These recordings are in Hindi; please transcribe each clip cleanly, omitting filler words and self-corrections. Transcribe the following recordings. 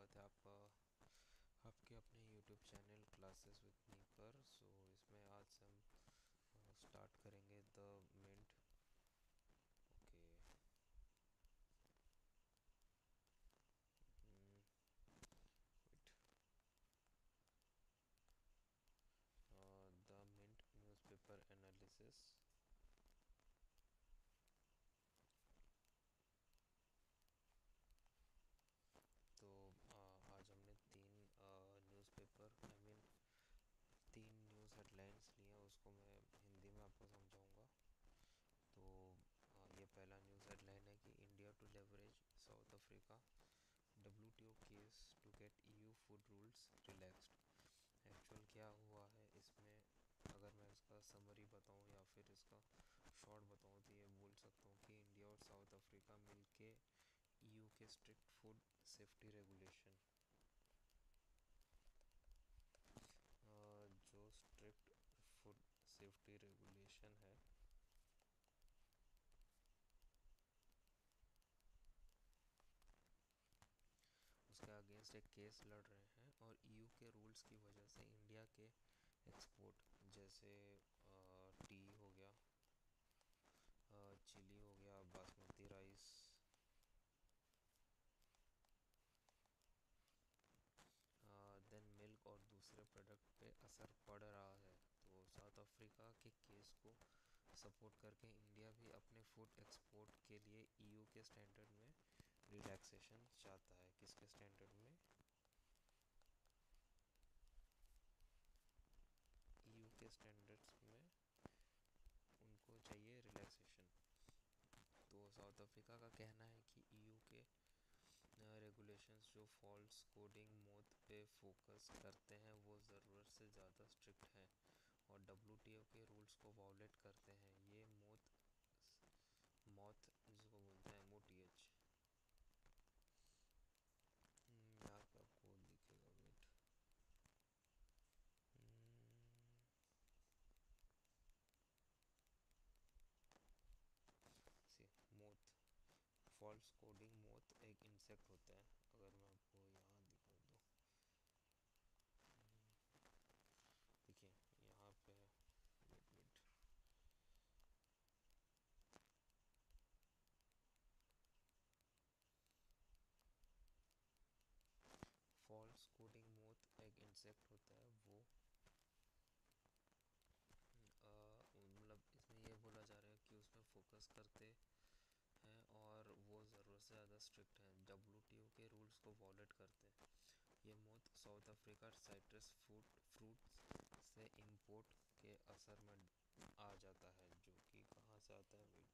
स्वागत है आपका आपके अपने YouTube channel classes with me पर। इसमें आज से हम स्टार्ट करेंगे the mint. Okay. Wait. The mint newspaper analysis. तो आज हमने न्यूज़पेपर तीन न्यूज़ हेडलाइंस लिए हैं, उसको मैं हिंदी में आपको समझाऊंगा। तो ये पहला न्यूज़ हेडलाइन है कि India to leverage South Africa WTO case to get EU food rules relaxed. Actual क्या हुआ है इसमें, अगर मैं इसका समरी बताऊं या फिर इसका शॉर्ट बताऊं तो ये बोल सकता हूं कि इंडिया और साउथ अफ्रीका मिलके EU के स्ट्रिक्ट फूड सेफ्टी रेगुलेशन, जो स्ट्रिक्ट फूड सेफ्टी रेगुलेशन है उसके अगेंस्ट एक केस लड़ रहे हैं। और EU के रूल्स की वजह से इंडिया के एक्सपोर्ट, जैसे टी हो गया, चिली हो गया, बासमती राइस, देन मिल्क और दूसरे प्रोडक्ट पे असर पड़ रहा है। तो साउथ अफ्रीका के केस को सपोर्ट करके इंडिया भी अपने फूड एक्सपोर्ट के लिए EU के स्टैंडर्ड में रिलैक्सेशन चाहता है। किसके स्टैंडर्ड में? EU के स्टैंडर्ड्स में उनको चाहिए रिलैक्सेशन। तो साउथ अफ्रीका का कहना है कि EU के रेगुलेशंस जो फॉल्स कोडिंग मोथ पे फोकस करते हैं वो ज़रूरत से ज़्यादा स्ट्रिक्ट हैं और WTO के रूल्स को वायलेट करते हैं। ये मोथ मॉथ जिसको बोलते हैं MOTH। यहाँ पे आपको दिखेगा, वेट। सी मोथ, फॉल्स कोडिंग मोथ एक इंसेक्ट होता है। अगर मैं आपको यहाँ दिखा दूँ, देखिए यहाँ पे, wait wait, false codling moth एक इंसेक्ट होता है। वो मतलब इसमें ये बोला जा रहा है कि उसमें फोकस करते हैं और वो ज़रूरत से ज़्यादा स्ट्रिक्ट हैं, WTO के रूल्स को वॉलेट करते हैं। ये moth south Africa citrus fruit से इंपोर्ट के असर में आ जाता है, जो कि कहाँ से आता है, वेट।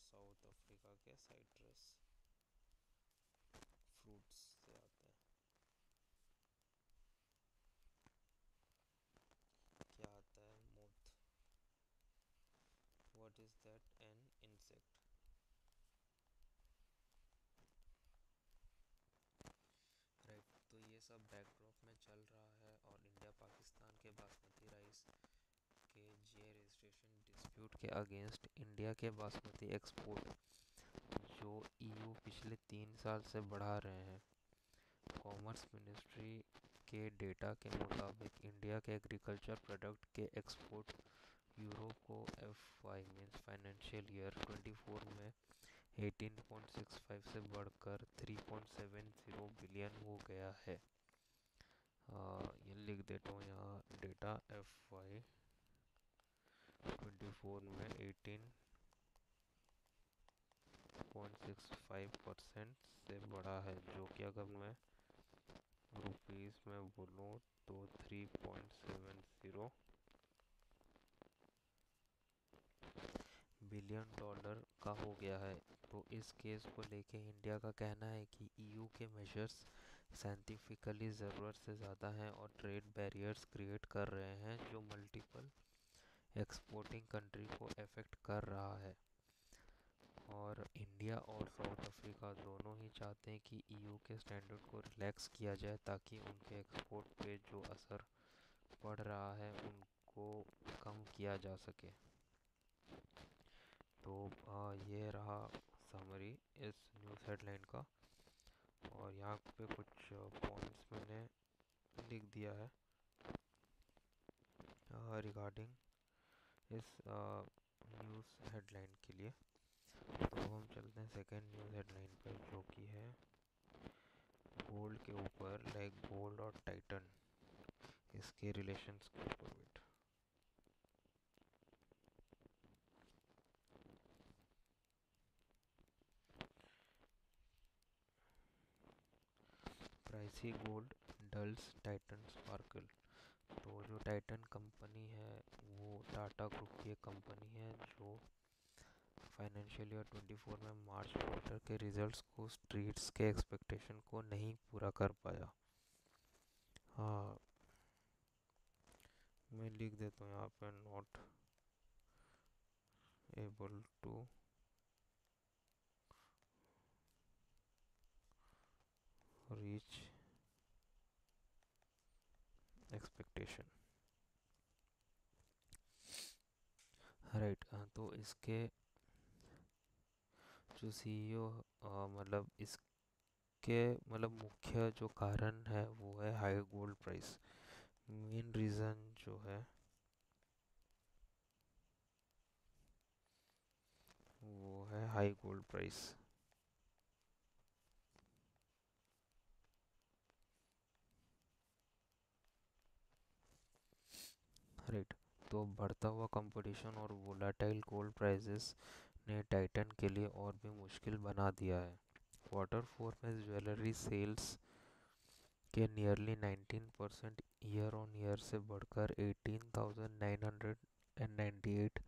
साउथ अफ्रीका के साइट्रस फ्रूट्स से आता है। क्या आता है? Moth. What is that? An insect. Right. तो ये सब बैकड्रॉप में चल रहा है और इंडिया पाकिस्तान के बासमती राइस के GI रजिस्ट्रेशन डिस्प्यूट के अगेंस्ट इंडिया के बासमती एक्सपोर्ट, जो EU पिछले 3 साल से बढ़ा रहे हैं। कॉमर्स मिनिस्ट्री के डेटा के मुताबिक इंडिया के एग्रीकल्चर प्रोडक्ट के एक्सपोर्ट यूरो को FY मीन्स फाइनेंशियल ईयर 24 में 18.65 से बढ़कर 3.70 बिलियन हो गया है। ये लिख देता हूँ यहाँ, डेटा FY 24 में 18.65% से बढ़ा है, जो कि अगर मैं रुपीस में बोलूँ तो 3.70 बिलियन डॉलर का हो गया है। तो इस केस को लेके इंडिया का कहना है कि EU के मेजर्स साइंटिफिकली ज़रूरत से ज़्यादा हैं और ट्रेड बैरियर्स क्रिएट कर रहे हैं, जो मल्टीपल एक्सपोर्टिंग कंट्री को अफेक्ट कर रहा है। और इंडिया और साउथ अफ्रीका दोनों ही चाहते हैं कि ईयू के स्टैंडर्ड को रिलैक्स किया जाए ताकि उनके एक्सपोर्ट पे जो असर पड़ रहा है उनको कम किया जा सके। तो ये रहा समरी इस न्यूज़ हेडलाइन का। और यहाँ पे कुछ पॉइंट्स मैंने लिख दिया है रिगार्डिंग इस न्यूज़ हेडलाइन के लिए। तो हम चलते हैं सेकेंड न्यूज़ हेडलाइन पर, जो कि है गोल्ड के ऊपर, लाइक गोल्ड और टाइटन, इसके रिलेशंस के ऊपर। Wait, pricey gold dulls Titan sparkle. तो जो टाइटन कंपनी है वो टाटा ग्रुप की एक कंपनी है जो फाइनेंशियल ईयर 24 में मार्च क्वार्टर के रिजल्ट्स को स्ट्रीट्स के एक्सपेक्टेशन को नहीं पूरा कर पाया। हाँ, मैं लिख देता हूँ यहाँ पे, not able to reach expectation. Right, तो इसके जो सीईओ, मतलब इसके मतलब मुख्य जो कारण है वो है high gold price. Main reason जो है वो है हाई गोल्ड प्राइस। राइट, तो बढ़ता हुआ कंपटीशन और वोलाटाइल गोल्ड प्राइसेस ने टाइटन के लिए और भी मुश्किल बना दिया है। क्वार्टर फोर में ज्वेलरी सेल्स के नियरली 19% ईयर ऑन ईयर से बढ़कर 18,998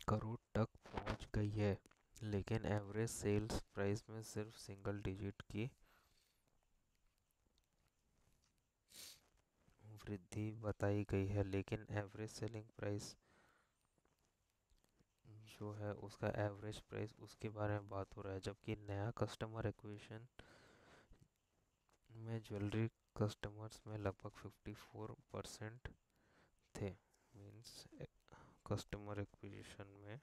करोड़ तक पहुंच गई है, लेकिन एवरेज सेल्स प्राइस में सिर्फ सिंगल डिजिट की वृद्धि बताई गई है। लेकिन एवरेज सेलिंग प्राइस जो है उसका एवरेज प्राइस, उसके बारे में बात हो रहा है, जबकि नया कस्टमर एक्विजिशन में ज्वेलरी कस्टमर्स में लगभग 54% थे। मीन्स कस्टमर एक्विजिशन में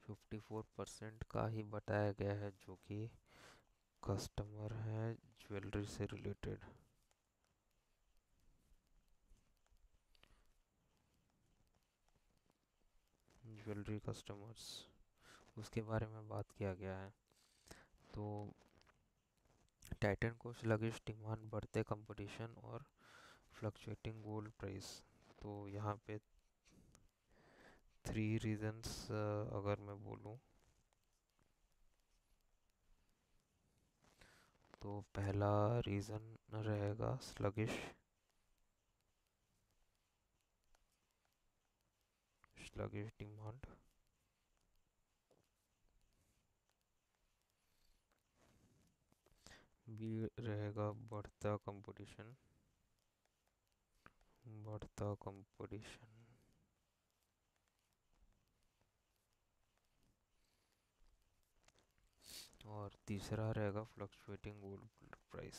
54% का ही बताया गया है जो कि कस्टमर है ज्वेलरी से रिलेटेड, ज्वेलरी कस्टमर्स, उसके बारे में बात किया गया है। तो टाइटन को स्लगिश डिमांड, बढ़ते कंपटीशन और फ्लक्चुएटिंग गोल्ड प्राइस। तो यहाँ पे थ्री रीजंस अगर मैं बोलूँ तो पहला रीज़न रहेगा स्लगिश स्लगिश डिमांड। बी रहेगा बढ़ता कंपटीशन, बढ़ता कंपटीशन। और तीसरा रहेगा fluctuating gold price.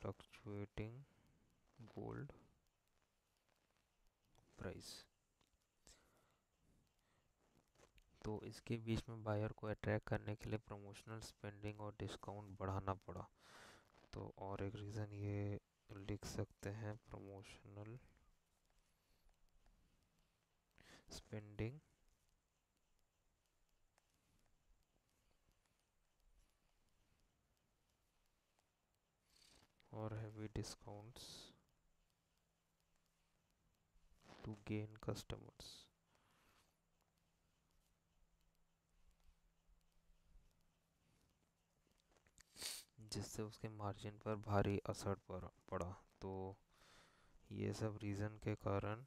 Fluctuating gold price. तो इसके बीच में बायर को अट्रैक्ट करने के लिए प्रमोशनल स्पेंडिंग और डिस्काउंट बढ़ाना पड़ा। तो और एक रीज़न ये लिख सकते हैं, प्रमोशनल स्पेंडिंग और heavy discounts to gain customers, जिससे उसके मार्जिन पर भारी असर पड़ा। तो ये सब रीज़न के कारण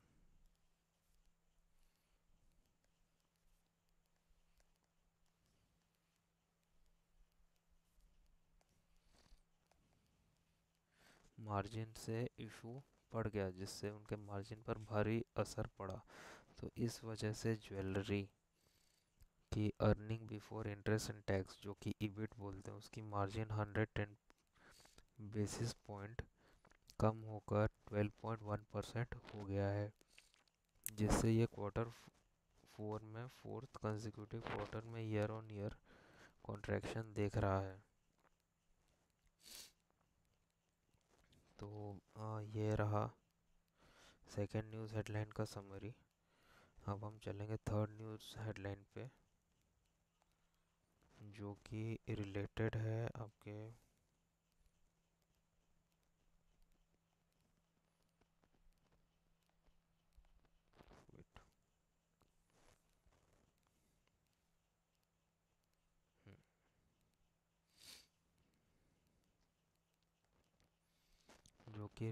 मार्जिन से इशू पड़ गया, जिससे उनके मार्जिन पर भारी असर पड़ा। तो इस वजह से ज्वेलरी की earning before interest and tax, जो कि ईबिट बोलते हैं, उसकी मार्जिन 110 बेसिस पॉइंट कम होकर 12.1% हो गया है, जिससे ये क्वार्टर फोर में फोर्थ कंसेक्यूटिव क्वार्टर में ईयर ऑन ईयर कॉन्ट्रैक्शन देख रहा है। तो ये रहा सेकेंड न्यूज़ हेडलाइन का समरी। अब हम चलेंगे थर्ड न्यूज़ हेडलाइन पे, जो कि रिलेटेड है आपके wait, हम्म, जो कि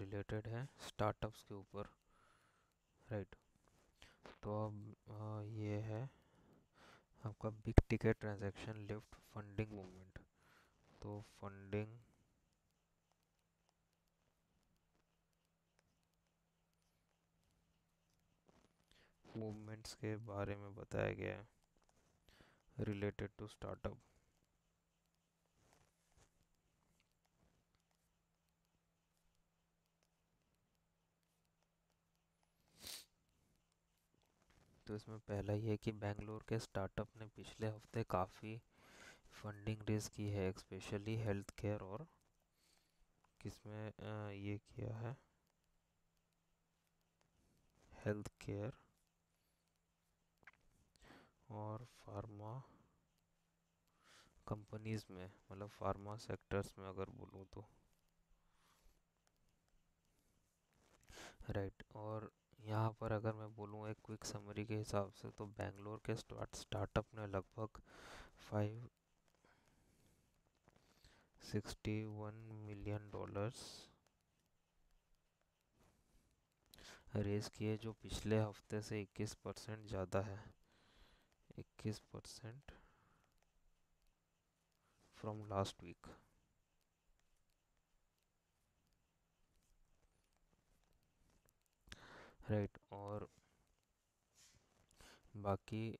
रिलेटेड है स्टार्टअप्स के ऊपर, राइट। तो अब ये है आपका big ticket transaction lift funding movement. तो फंडिंग मूवमेंट्स के बारे में बताया गया है रिलेटेड टू स्टार्टअप। तो इसमें पहला ये है कि बेंगलोर के स्टार्टअप ने पिछले हफ्ते काफ़ी फंडिंग रेज की है, स्पेशली हेल्थ केयर और किसमें ये किया है, हेल्थ केयर और फार्मा कंपनीज में, मतलब फार्मा सेक्टर्स में अगर बोलूँ तो, राइट। और यहाँ पर अगर मैं बोलूँ एक क्विक समरी के हिसाब से, तो बेंगलोर के स्टार्टअप ने लगभग 561 मिलियन डॉलर्स रेज किए, जो पिछले हफ्ते से 21% ज़्यादा है, 21% फ्रॉम लास्ट वीक, राइट। और बाकी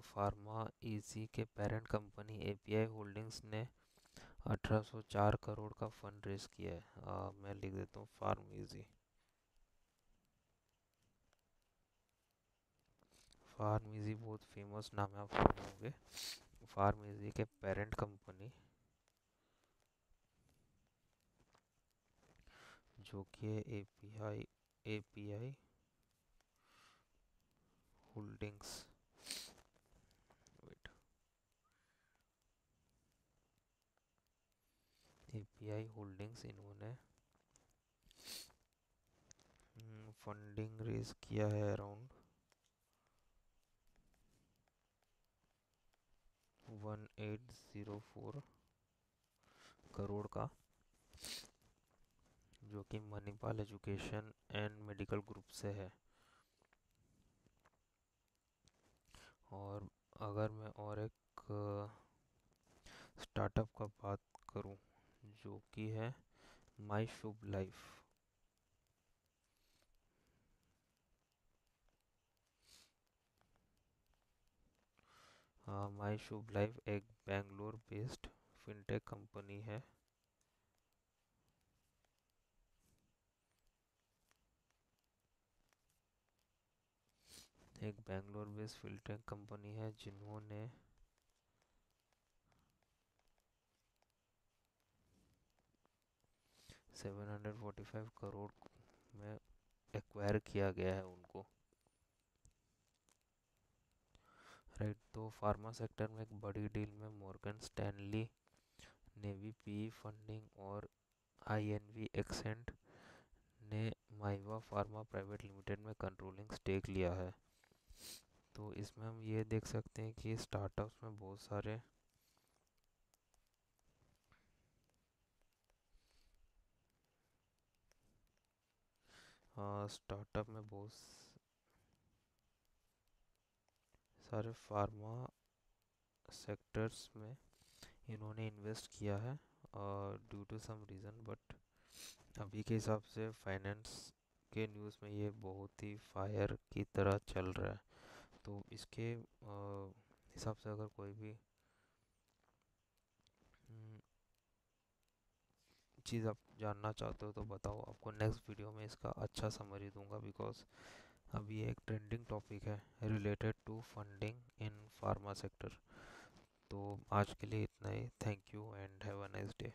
फार्मा इजी के पेरेंट कंपनी एपीआई होल्डिंग्स ने 1804 करोड़ का फंड रेज किया है। मैं लिख देता हूँ फार्म इजी। फार्म इजी बहुत फेमस नाम है, आप सुने होंगे। फार्म इजी के पेरेंट कंपनी, जो कि API API Holdings, wait, API Holdings, इन्होंने फंडिंग रेज किया है अराउंड 1804 करोड़ का, जो कि Manipal Education and Medical Group से है। और अगर मैं और एक स्टार्टअप का बात करूं, जो कि है माई शुभ लाइफ। माई शुभ लाइफ एक बेंगलोर बेस्ड फिनटेक कंपनी है, एक बेंगलोर बेस्ड फिनटेक कंपनी है, जिन्होंने 745 करोड़ में एक्वायर किया गया है उनको, राइट। तो फार्मा सेक्टर में एक बड़ी डील में Morgan Stanley, navy P funding और आईएनवी एक्सेंट ने माइवा फार्मा प्राइवेट लिमिटेड में कंट्रोलिंग स्टेक लिया है। तो इसमें हम ये देख सकते हैं कि स्टार्टअप्स में बहुत सारे स्टार्टअप में बहुत सारे फार्मा सेक्टर्स में इन्होंने इन्वेस्ट किया है due to some reason, but अभी के हिसाब से फाइनेंस के न्यूज़ में ये बहुत ही फायर की तरह चल रहा है। तो इसके हिसाब से अगर कोई भी चीज़ आप जानना चाहते हो तो बताओ, आपको नेक्स्ट वीडियो में इसका अच्छा समरी दूंगा, बिकॉज अभी एक ट्रेंडिंग टॉपिक है related to funding in pharma sector. तो आज के लिए इतना ही। Thank you and have a nice day.